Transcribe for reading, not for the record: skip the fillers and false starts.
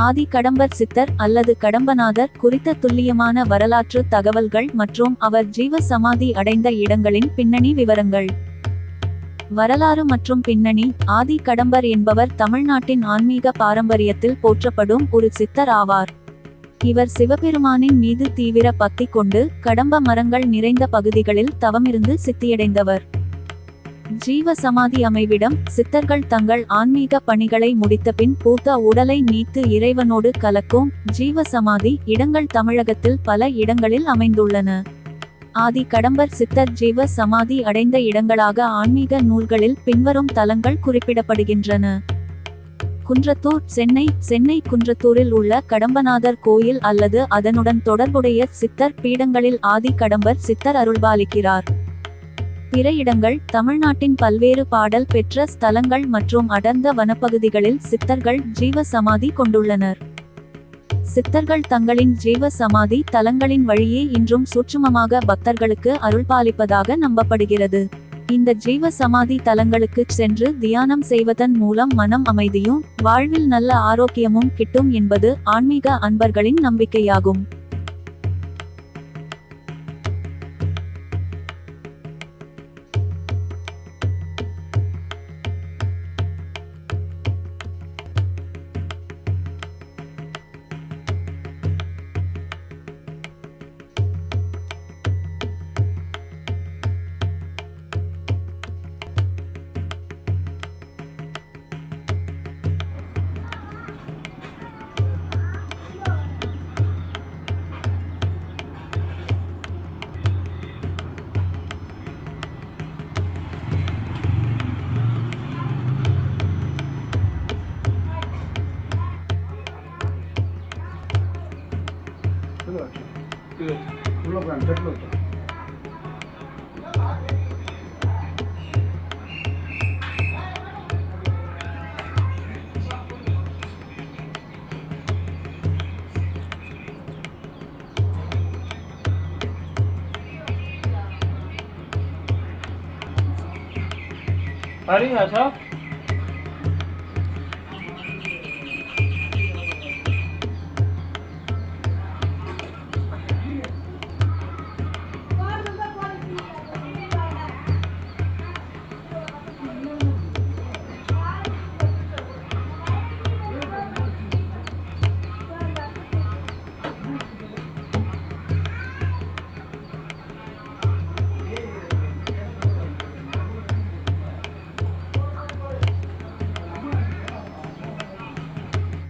ஆதி கடம்பர் சித்தர் அல்லது கடம்பநாதர் குறித்த துல்லியமான வரலாற்று தகவல்கள் மற்றும் அவர் ஜீவ சமாதி அடைந்த இடங்களின் பின்னணி விவரங்கள். வரலாறு மற்றும் பின்னணி. ஆதி கடம்பர் என்பவர் தமிழ்நாட்டின் ஆன்மீக பாரம்பரியத்தில் போற்றப்படும் ஒரு சித்தர் ஆவார். இவர் சிவபெருமானின் மீது தீவிர பக்தி கொண்டு கடம்ப மரங்கள் நிறைந்த பகுதிகளில் தவமிருந்து சித்தியடைந்தவர். ஜீவ சமாதி அமைவிடம். சித்தர்கள் தங்கள் ஆன்மீக பணிகளை முடித்தபின் பூத்த உடலை நீத்து இறைவனோடு கலக்கும் ஜீவ சமாதி இடங்கள் தமிழகத்தில் பல இடங்களில் அமைந்துள்ளன. ஆதி கடம்பர் சித்தர் ஜீவ சமாதி அடைந்த இடங்களாக ஆன்மீக நூல்களில் பின்வரும் தலங்கள் குறிப்பிடப்படுகின்றன. குன்றத்தூர், சென்னை குன்றத்தூரில் உள்ள கடம்பநாதர் கோயில் அல்லது அதனுடன் தொடர்புடைய சித்தர் பீடங்களில் ஆதி கடம்பர் சித்தர் அருள்பாலிக்கிறார். பிற இடங்கள். தமிழ்நாட்டின் பல்வேறு பாடல் பெற்ற ஸ்தலங்கள் மற்றும் அடர்ந்த வனப்பகுதிகளில் சித்தர்கள் ஜீவ சமாதி கொண்டுள்ளனர். சித்தர்கள் தங்களின் ஜீவ சமாதி தலங்களின் வழியே இன்றும் சூட்சுமமாக பக்தர்களுக்கு அருள்பாலிப்பதாக நம்பப்படுகிறது. இந்த ஜீவ சமாதி தலங்களுக்கு சென்று தியானம் செய்வதன் மூலம் மனம் அமைதியும் வாழ்வில் நல்ல ஆரோக்கியமும் கிட்டும் என்பது ஆன்மீக அன்பர்களின் நம்பிக்கையாகும். Hari nggak sah?